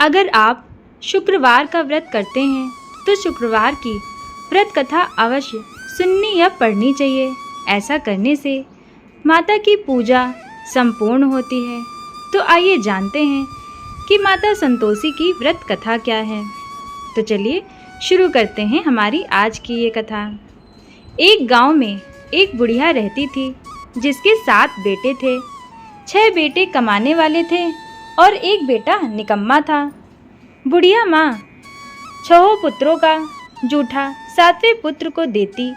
अगर आप शुक्रवार का व्रत करते हैं तो शुक्रवार की व्रत कथा अवश्य सुननी या पढ़नी चाहिए। ऐसा करने से माता की पूजा संपूर्ण होती है। तो आइए जानते हैं कि माता संतोषी की व्रत कथा क्या है। तो चलिए शुरू करते हैं हमारी आज की ये कथा। एक गांव में एक बुढ़िया रहती थी जिसके 7 बेटे थे। 6 बेटे कमाने वाले थे और एक बेटा निकम्मा था। बुढ़िया माँ 6 पुत्रों का जूठा 7वें पुत्र को देती।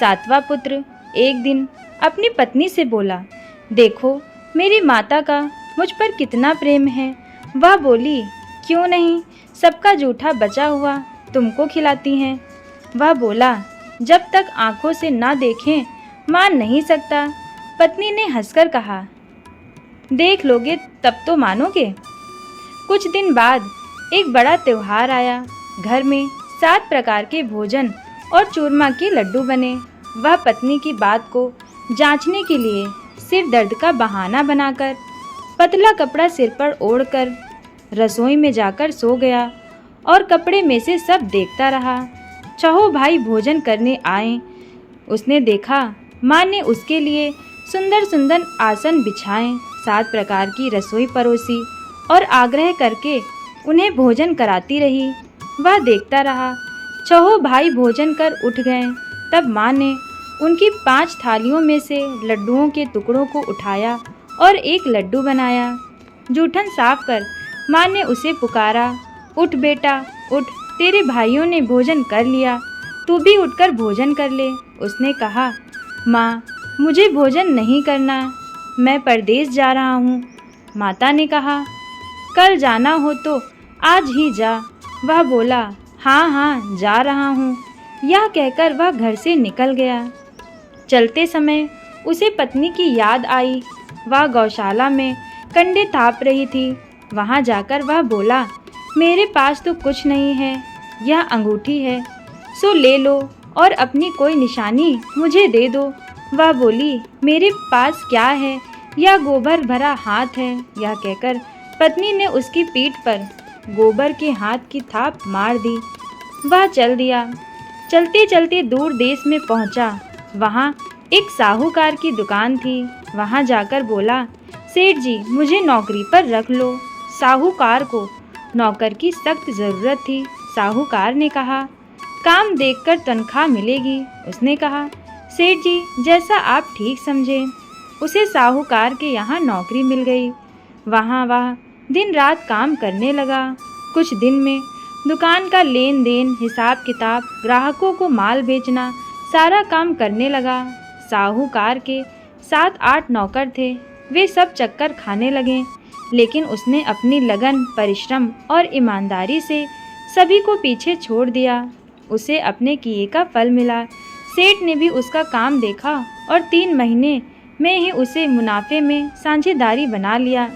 7वां पुत्र एक दिन अपनी पत्नी से बोला, देखो मेरी माता का मुझ पर कितना प्रेम है। वह बोली, क्यों नहीं, सबका जूठा बचा हुआ तुमको खिलाती हैं। वह बोला, जब तक आंखों से ना देखें मान नहीं सकता। पत्नी ने हंसकर कहा, देख लोगे तब तो मानोगे। कुछ दिन बाद एक बड़ा त्योहार आया। घर में 7 प्रकार के भोजन और चूरमा के लड्डू बने। वह पत्नी की बात को जांचने के लिए सिर दर्द का बहाना बनाकर पतला कपड़ा सिर पर ओढ़कर रसोई में जाकर सो गया और कपड़े में से सब देखता रहा। 6 भाई भोजन करने आए। उसने देखा माँ ने उसके लिए सुंदर सुंदर आसन बिछाए, 7 प्रकार की रसोई परोसी और आग्रह करके उन्हें भोजन कराती रही। वह देखता रहा। 6 भाई भोजन कर उठ गए। तब माँ ने उनकी 5 थालियों में से लड्डुओं के टुकड़ों को उठाया और एक लड्डू बनाया। जूठन साफ कर माँ ने उसे पुकारा, उठ बेटा उठ, तेरे भाइयों ने भोजन कर लिया, तू भी उठकर भोजन कर ले। उसने कहा, माँ मुझे भोजन नहीं करना, मैं परदेश जा रहा हूँ। माता ने कहा, कल जाना हो तो आज ही जा। वह बोला, हाँ हाँ जा रहा हूँ। यह कहकर वह घर से निकल गया। चलते समय उसे पत्नी की याद आई। वह गौशाला में कंडे थाप रही थी। वहाँ जाकर वह बोला, मेरे पास तो कुछ नहीं है, यह अंगूठी है, सो ले लो और अपनी कोई निशानी मुझे दे दो। वह बोली, मेरे पास क्या है, यह गोबर भरा हाथ है। यह कहकर पत्नी ने उसकी पीठ पर गोबर के हाथ की थाप मार दी। वह चल दिया। चलते चलते दूर देश में पहुंचा। वहां एक साहूकार की दुकान थी। वहां जाकर बोला, सेठ जी मुझे नौकरी पर रख लो। साहूकार को नौकर की सख्त ज़रूरत थी। साहूकार ने कहा, काम देखकर तनख्वाह मिलेगी। उसने कहा, सेठ जी जैसा आप ठीक समझें। उसे साहूकार के यहाँ नौकरी मिल गई। वहाँ वह दिन रात काम करने लगा। कुछ दिन में दुकान का लेन देन, हिसाब किताब, ग्राहकों को माल बेचना, सारा काम करने लगा। साहूकार के 7-8 नौकर थे। वे सब चक्कर खाने लगे, लेकिन उसने अपनी लगन, परिश्रम और ईमानदारी से सभी को पीछे छोड़ दिया। उसे अपने किए का फल मिला। सेठ ने भी उसका काम देखा और 3 महीने में ही उसे मुनाफे में साझेदारी बना लिया।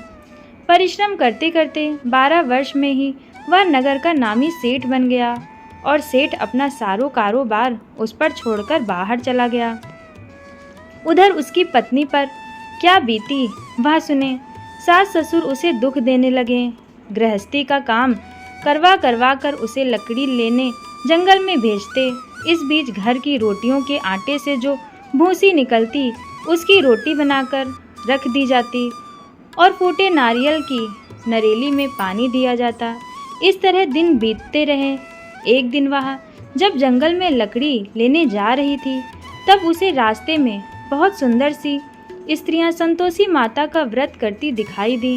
परिश्रम करते करते 12 वर्ष में ही वह नगर का नामी सेठ बन गया और सेठ अपना सारो कारोबार उस पर छोड़कर बाहर चला गया। उधर उसकी पत्नी पर क्या बीती वह सुने। सास ससुर उसे दुख देने लगे। गृहस्थी का काम करवा करवा कर उसे लकड़ी लेने जंगल में भेजते। इस बीच घर की रोटियों के आटे से जो भूसी निकलती उसकी रोटी बनाकर रख दी जाती और फूटे नारियल की नरेली में पानी दिया जाता। इस तरह दिन बीतते रहे। एक दिन वह जब जंगल में लकड़ी लेने जा रही थी, तब उसे रास्ते में बहुत सुंदर सी स्त्रियां संतोषी माता का व्रत करती दिखाई दी।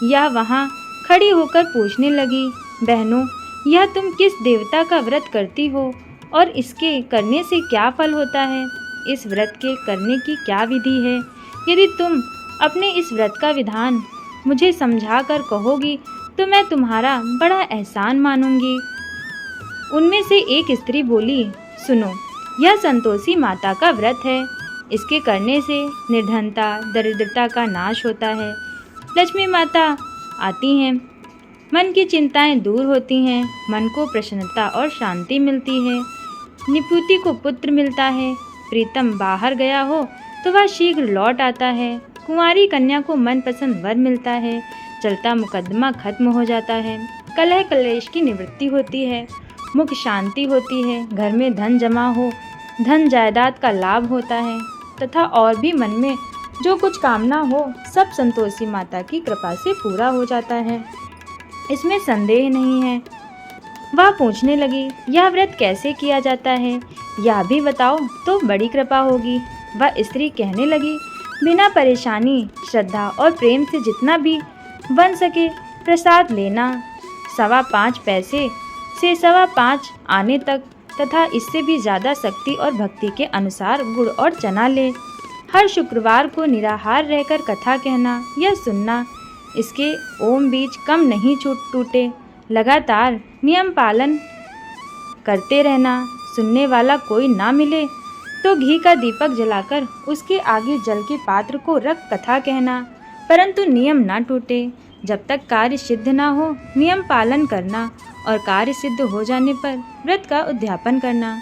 यह वहाँ खड़ी होकर पूछने लगी, बहनों यह तुम किस देवता का व्रत करती हो और इसके करने से क्या फल होता है? इस व्रत के करने की क्या विधि है? यदि तुम अपने इस व्रत का विधान मुझे समझा कर कहोगी तो मैं तुम्हारा बड़ा एहसान मानूंगी। उनमें से एक स्त्री बोली, सुनो, यह संतोषी माता का व्रत है। इसके करने से निर्धनता, दरिद्रता का नाश होता है। लक्ष्मी माता आती हैं, मन की चिंताएं दूर होती हैं, मन को प्रसन्नता और शांति मिलती है। निपुति को पुत्र मिलता है। प्रीतम बाहर गया हो तो वह शीघ्र लौट आता है। कुंवारी कन्या को मनपसंद वर मिलता है। चलता मुकदमा खत्म हो जाता है, कलह कलेश की निवृत्ति होती है, मुख शांति होती है, घर में धन जमा हो, धन जायदाद का लाभ होता है तथा और भी मन में जो कुछ कामना हो सब संतोषी माता की कृपा से पूरा हो जाता है, इसमें संदेह नहीं है। वह पूछने लगी, यह व्रत कैसे किया जाता है, यह भी बताओ तो बड़ी कृपा होगी। वह स्त्री कहने लगी, बिना परेशानी, श्रद्धा और प्रेम से जितना भी बन सके प्रसाद लेना, 5.25 पैसे से 5.25 आने तक तथा इससे भी ज़्यादा शक्ति और भक्ति के अनुसार गुड़ और चना ले। हर शुक्रवार को निराहार रहकर कथा कहना या सुनना, इसके ओम बीज कम नहीं टूटे। लगातार नियम पालन करते रहना। सुनने वाला कोई ना मिले तो घी का दीपक जलाकर उसके आगे जल के पात्र को रख कथा कहना, परंतु नियम ना टूटे। जब तक कार्य सिद्ध ना हो नियम पालन करना और कार्य सिद्ध हो जाने पर व्रत का उद्यापन करना।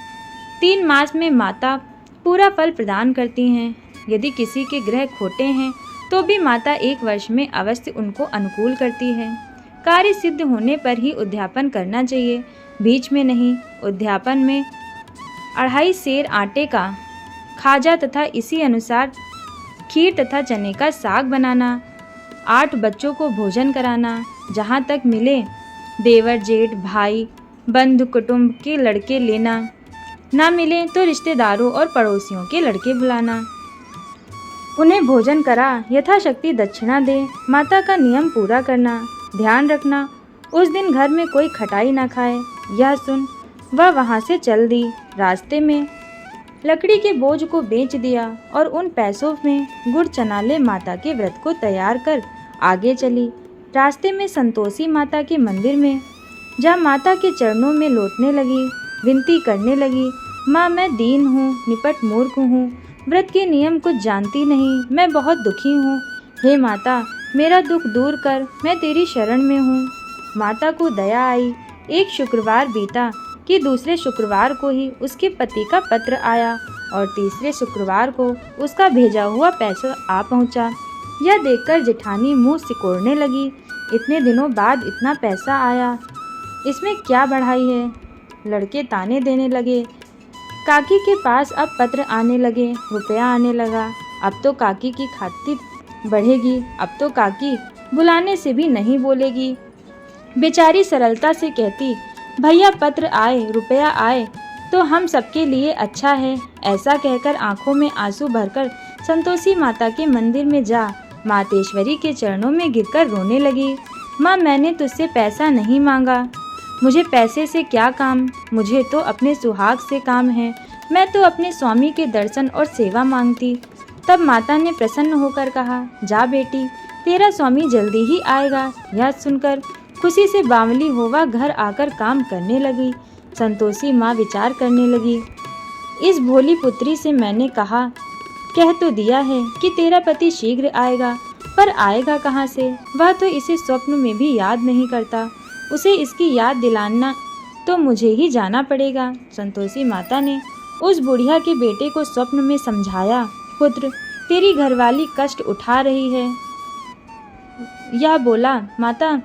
3 मास में माता पूरा फल प्रदान करती हैं। यदि किसी के ग्रह खोटे हैं तो भी माता 1 वर्ष में अवश्य उनको अनुकूल करती है। कार्य सिद्ध होने पर ही उद्यापन करना चाहिए, बीच में नहीं। उद्यापन में 2.5 सेर आटे का खाजा तथा इसी अनुसार खीर तथा चने का साग बनाना, 8 बच्चों को भोजन कराना, जहाँ तक मिले देवर जेठ भाई बंधु कुटुंब के लड़के लेना, ना मिले तो रिश्तेदारों और पड़ोसियों के लड़के बुलाना, उन्हें भोजन करा यथाशक्ति दक्षिणा दे। माता का नियम पूरा करना, ध्यान रखना उस दिन घर में कोई खटाई ना खाए। यह सुन वह वहाँ से चल दी। रास्ते में लकड़ी के बोझ को बेच दिया और उन पैसों में गुड़ चना ले माता के व्रत को तैयार कर आगे चली। रास्ते में संतोषी माता के मंदिर में जहाँ माता के चरणों में लौटने लगी, विनती करने लगी, माँ मैं दीन हूँ, निपट मूर्ख हूँ, व्रत के नियम कुछ जानती नहीं, मैं बहुत दुखी हूँ। हे माता मेरा दुख दूर कर, मैं तेरी शरण में हूँ। माता को दया आई। एक शुक्रवार बीता कि दूसरे शुक्रवार को ही उसके पति का पत्र आया और तीसरे शुक्रवार को उसका भेजा हुआ पैसा आ पहुँचा। यह देखकर जेठानी मुँह सिकोड़ने लगी, इतने दिनों बाद इतना पैसा आया, इसमें क्या बढ़ाई है। लड़के ताने देने लगे। काकी के पास अब पत्र आने लगे, रुपया आने लगा। अब तो काकी की खातिर बढ़ेगी, अब तो काकी बुलाने से भी नहीं बोलेगी। बेचारी सरलता से कहती, भैया पत्र आए, रुपया आए तो हम सबके लिए अच्छा है। ऐसा कहकर आंखों में आंसू भरकर संतोषी माता के मंदिर में जा मातेश्वरी के चरणों में गिरकर रोने लगी। माँ मैंने तुझसे पैसा नहीं मांगा, मुझे पैसे से क्या काम, मुझे तो अपने सुहाग से काम है, मैं तो अपने स्वामी के दर्शन और सेवा मांगती। तब माता ने प्रसन्न होकर कहा, जा बेटी तेरा स्वामी जल्दी ही आएगा। यह सुनकर खुशी से बावली होवा घर आकर काम करने लगी। संतोषी माँ विचार करने लगी, इस भोली पुत्री से मैंने कहा, कह तो दिया है कि तेरा पति शीघ्र आएगा, पर आएगा कहाँ से, वह तो इसे स्वप्न में भी याद नहीं करता, उसे इसकी याद दिलाना तो मुझे ही जाना पड़ेगा। संतोषी माता ने उस बुढ़िया के बेटे को स्वप्न में समझाया, पुत्र तेरी घरवाली कष्ट उठा रही है। यह बोला, माता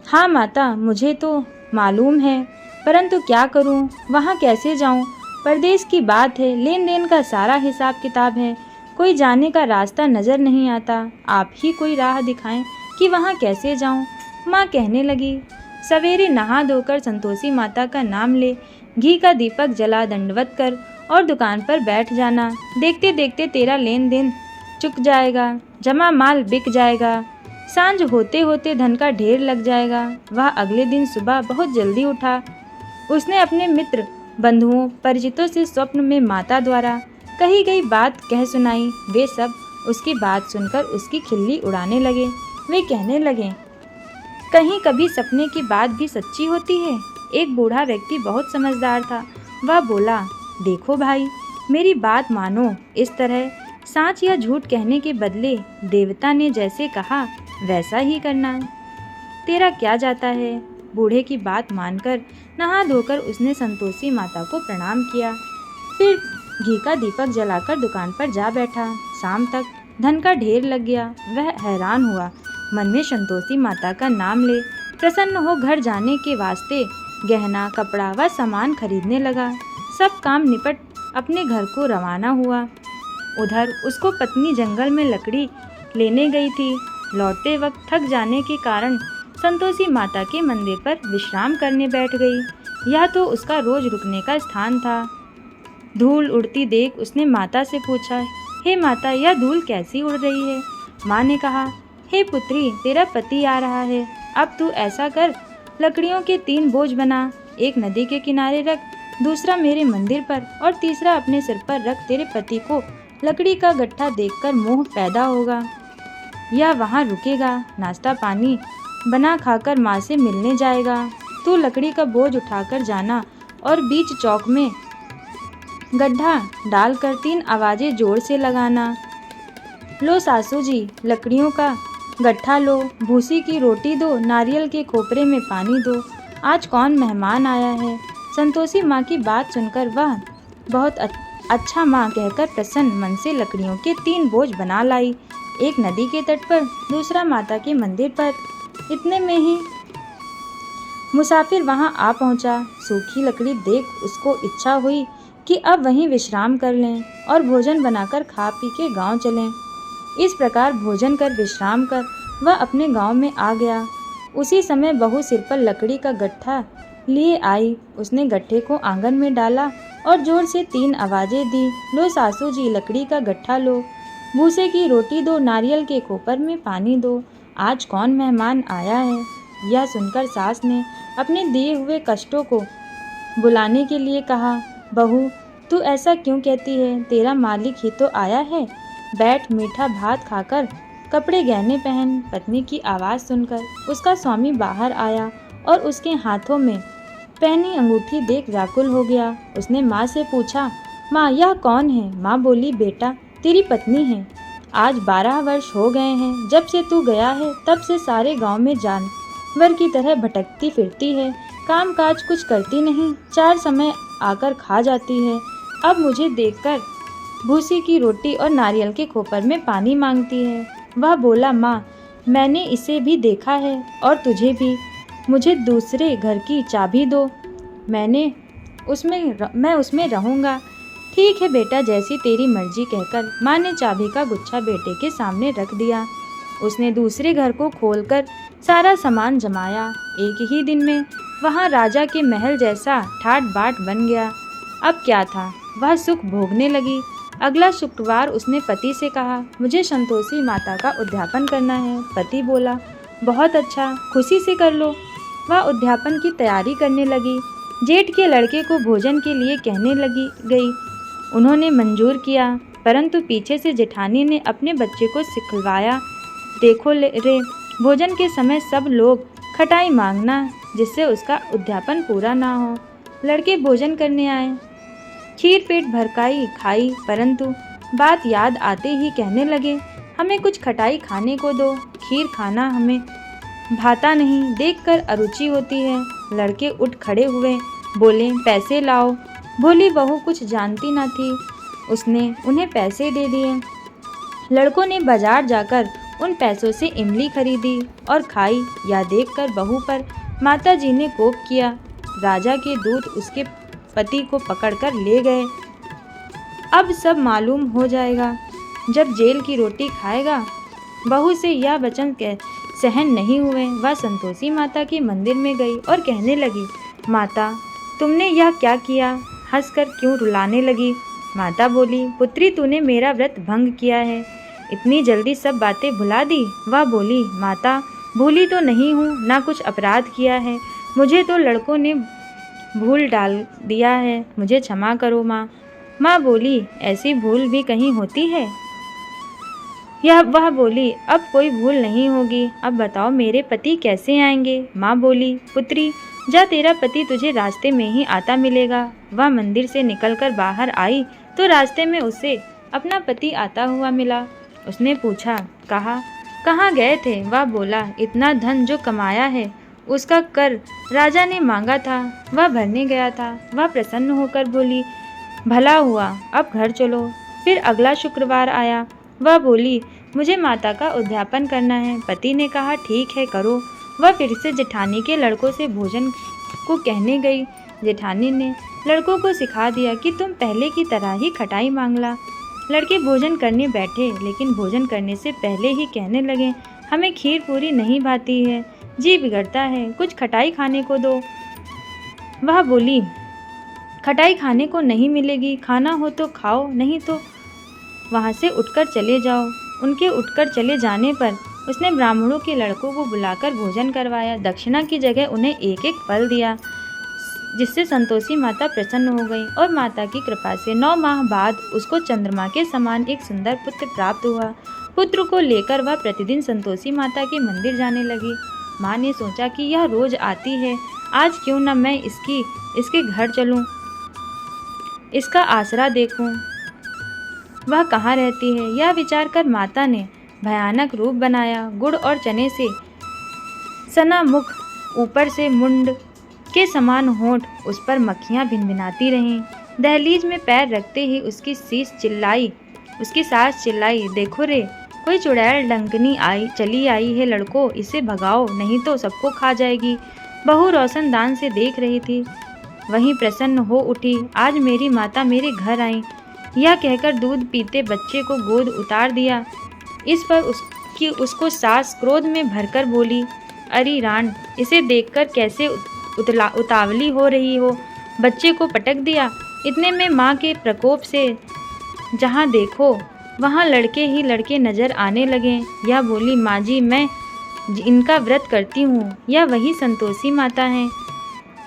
हाँ माता मुझे तो मालूम है, परंतु क्या करूं, वहाँ कैसे जाऊं, परदेश की बात है, लेन देन का सारा हिसाब किताब है, कोई जाने का रास्ता नजर नहीं आता, आप ही कोई राह दिखाएं कि वहाँ कैसे जाऊं। माँ कहने लगी, सवेरे नहा धोकर संतोषी माता का नाम ले, घी का दीपक जला दंडवत कर और दुकान पर बैठ जाना। देखते देखते तेरा लेन देन चुक जाएगा, जमा माल बिक जाएगा, सांझ होते होते धन का ढेर लग जाएगा। वह अगले दिन सुबह बहुत जल्दी उठा। उसने अपने मित्र बंधुओं परिचितों से स्वप्न में माता द्वारा कही गई बात कह सुनाई। वे सब उसकी बात सुनकर उसकी खिल्ली उड़ाने लगे। वे कहने लगे, कहीं कभी सपने की बात भी सच्ची होती है। एक बूढ़ा व्यक्ति बहुत समझदार था। वह बोला, देखो भाई मेरी बात मानो, इस तरह सच या झूठ कहने के बदले देवता ने जैसे कहा वैसा ही करना, तेरा क्या जाता है। बूढ़े की बात मानकर नहा धोकर उसने संतोषी माता को प्रणाम किया, फिर घी का दीपक जलाकर दुकान पर जा बैठा। शाम तक धन का ढेर लग गया। वह हैरान हुआ मन में संतोषी माता का नाम ले प्रसन्न हो घर जाने के वास्ते गहना कपड़ा व सामान खरीदने लगा। सब काम निपट अपने घर को रवाना हुआ। उधर उसको पत्नी जंगल में लकड़ी लेने गई थी। लौटते वक्त थक जाने के कारण संतोषी माता के मंदिर पर विश्राम करने बैठ गई। यह तो उसका रोज रुकने का स्थान था। धूल उड़ती देख उसने माता से पूछा, हे माता, यह धूल कैसी उड़ रही है? माँ ने कहा, हे पुत्री, तेरा पति आ रहा है। अब तू ऐसा कर, लकड़ियों के 3 बोझ बना, एक नदी के किनारे रख, दूसरा मेरे मंदिर पर और तीसरा अपने सिर पर रख। तेरे पति को लकड़ी का गट्ठा देखकर मोह पैदा होगा, या वहाँ रुकेगा, नाश्ता पानी बना खाकर माँ से मिलने जाएगा। तू लकड़ी का बोझ उठाकर जाना और बीच चौक में गड्ढा डालकर 3 आवाज़ें जोर से लगाना। लो सासू जी, लकड़ियों का गट्ठा लो, भूसी की रोटी दो, नारियल के खोपरे में पानी दो। आज कौन मेहमान आया है? संतोषी माँ की बात सुनकर वह बहुत अच्छा माँ कहकर प्रसन्न मन से लकड़ियों के 3 बोझ बना लाई। एक नदी के तट पर, दूसरा माता के मंदिर पर। इतने में ही मुसाफिर वहां आ पहुंचा। सूखी लकड़ी देख उसको इच्छा हुई कि अब वहीं विश्राम कर लें और भोजन बनाकर खा पी के गांव चलें। इस प्रकार भोजन कर विश्राम कर वह अपने गांव में आ गया। उसी समय बहू सिर पर लकड़ी का गट्ठा लिए आई। उसने गट्ठे को आंगन में डाला और जोर से 3 आवाज़ें दी। लो सासू जी, लकड़ी का गट्ठा लो, भूसे की रोटी दो, नारियल के खोपर में पानी दो। आज कौन मेहमान आया है? यह सुनकर सास ने अपने दिए हुए कष्टों को बुलाने के लिए कहा, बहू, तू ऐसा क्यों कहती है? तेरा मालिक ही तो आया है। बैठ, मीठा भात खाकर कपड़े गहने पहन। पत्नी की आवाज़ सुनकर उसका स्वामी बाहर आया और उसके हाथों में पहनी अंगूठी देख व्याकुल हो गया। उसने माँ से पूछा, माँ, यह कौन है? माँ बोली, बेटा, तेरी पत्नी है। आज 12 वर्ष हो गए हैं जब से तू गया है, तब से सारे गांव में जानवर की तरह भटकती फिरती है, काम काज कुछ करती नहीं, 4 समय आकर खा जाती है। अब मुझे देखकर भूसी की रोटी और नारियल के खोपर में पानी मांगती है। वह बोला, माँ, मैंने इसे भी देखा है और तुझे भी। मुझे दूसरे घर की चाबी दो, मैं उसमें रहूँगा। ठीक है बेटा, जैसी तेरी मर्जी, कहकर माँ ने चाबी का गुच्छा बेटे के सामने रख दिया। उसने दूसरे घर को खोलकर सारा सामान जमाया। एक ही दिन में वहाँ राजा के महल जैसा ठाट बाट बन गया। अब क्या था, वह सुख भोगने लगी। अगला शुक्रवार उसने पति से कहा, मुझे संतोषी माता का उद्यापन करना है। पति बोला, बहुत अच्छा, खुशी से कर लो। वह उद्यापन की तैयारी करने लगी। जेठ के लड़के को भोजन के लिए कहने गई। उन्होंने मंजूर किया, परंतु पीछे से जेठानी ने अपने बच्चे को सिखलवाया, देखो रे, भोजन के समय सब लोग खटाई मांगना, जिससे उसका उद्यापन पूरा ना हो। लड़के भोजन करने आए, खीर पेट भरकाई खाई, परंतु बात याद आते ही कहने लगे, हमें कुछ खटाई खाने को दो, खीर खाना हमें भाता नहीं, देखकर अरुचि होती है। लड़के उठ खड़े हुए, बोले, पैसे लाओ। भोली बहू कुछ जानती न थी, उसने उन्हें पैसे दे दिए। लड़कों ने बाजार जाकर उन पैसों से इमली खरीदी और खाई। यह देखकर बहू पर माता जी ने कोप किया। राजा के दूत उसके पति को पकड़कर ले गए। अब सब मालूम हो जाएगा। जब जेल की रोटी खाएगा। बहू से यह वचन सहन नहीं हुए। वह संतोषी माता के मंदिर में गई और कहने लगी, माता, तुमने यह क्या किया? हंसकर क्यों रुलाने लगी? माता बोली, पुत्री, तूने मेरा व्रत भंग किया है, इतनी जल्दी सब बातें भुला दी। वह बोली, माता, भूली तो नहीं हूँ, ना कुछ अपराध किया है, मुझे तो लड़कों ने भूल डाल दिया है, मुझे क्षमा करो माँ। माँ बोली, ऐसी भूल भी कहीं होती है? वह बोली, अब कोई भूल नहीं होगी। अब बताओ मेरे पति कैसे आएंगे? माँ बोली, पुत्री, जा, तेरा पति तुझे रास्ते में ही आता मिलेगा। वह मंदिर से निकलकर बाहर आई तो रास्ते में उसे अपना पति आता हुआ मिला। उसने पूछा, कहाँ गए थे? वह बोला, इतना धन जो कमाया है उसका कर राजा ने मांगा था, वह भरने गया था। वह प्रसन्न होकर बोली, भला हुआ, अब घर चलो। फिर अगला शुक्रवार आया। वह बोली, मुझे माता का उद्यापन करना है। पति ने कहा ठीक है करो। वह फिर से जेठानी के लड़कों से भोजन को कहने गई। जेठानी ने लड़कों को सिखा दिया कि तुम पहले की तरह ही खटाई मांग ला। लड़के भोजन करने बैठे, लेकिन भोजन करने से पहले ही कहने लगे, हमें खीर पूरी नहीं भाती है, जी बिगड़ता है, कुछ खटाई खाने को दो। वह बोली, खटाई खाने को नहीं मिलेगी, खाना हो तो खाओ, नहीं तो वहाँ से उठकर चले जाओ। उनके उठकर चले जाने पर उसने ब्राह्मणों के लड़कों को बुलाकर भोजन करवाया। दक्षिणा की जगह उन्हें एक एक फल दिया, जिससे संतोषी माता प्रसन्न हो गई और माता की कृपा से 9 माह बाद उसको चंद्रमा के समान एक सुंदर पुत्र प्राप्त हुआ। पुत्र को लेकर वह प्रतिदिन संतोषी माता के मंदिर जाने लगी। माँ ने सोचा कि यह रोज आती है, आज क्यों न मैं इसके घर चलूं, इसका आसरा देखूं, वह कहाँ रहती है। यह विचार कर माता ने भयानक रूप बनाया। गुड़ और चने से सना मुख, ऊपर से मुंड के समान होंठ, उस पर मक्खियाँ भिनभिनाती रहीं। दहलीज में पैर रखते ही उसकी सास चिल्लाई, देखो रे, कोई चुड़ैल डंकनी चली आई है लड़को, इसे भगाओ, नहीं तो सबको खा जाएगी। बहू रोशनदान से देख रही थी, वहीं प्रसन्न हो उठी। आज मेरी माता मेरे घर आई, यह कहकर दूध पीते बच्चे को गोद उतार दिया। इस पर उसको सास क्रोध में भरकर बोली, अरे रान, इसे देखकर कैसे उतावली हो रही हो, बच्चे को पटक दिया। इतने में माँ के प्रकोप से जहाँ देखो वहाँ लड़के ही लड़के नजर आने लगे। यह बोली, माँ जी, मैं इनका व्रत करती हूँ, यह वही संतोषी माता हैं।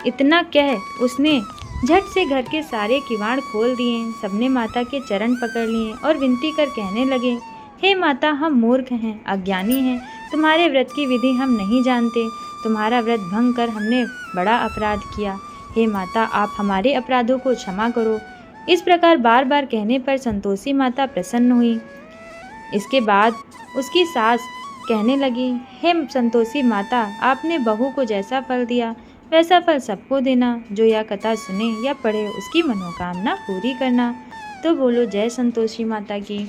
इतना कह उसने झट से घर के सारे किवाड़ खोल दिए। सबने माता के चरण पकड़ लिए और विनती कर कहने लगे, हे माता, हम मूर्ख हैं, अज्ञानी हैं, तुम्हारे व्रत की विधि हम नहीं जानते, तुम्हारा व्रत भंग कर हमने बड़ा अपराध किया। हे माता, आप हमारे अपराधों को क्षमा करो। इस प्रकार बार बार कहने पर संतोषी माता प्रसन्न हुई। इसके बाद उसकी सास कहने लगी, हे संतोषी माता, आपने बहू को जैसा फल दिया वैसा फल सबको देना। जो यह कथा सुने या पढ़े उसकी मनोकामना पूरी करना। तो बोलो जय संतोषी माता की।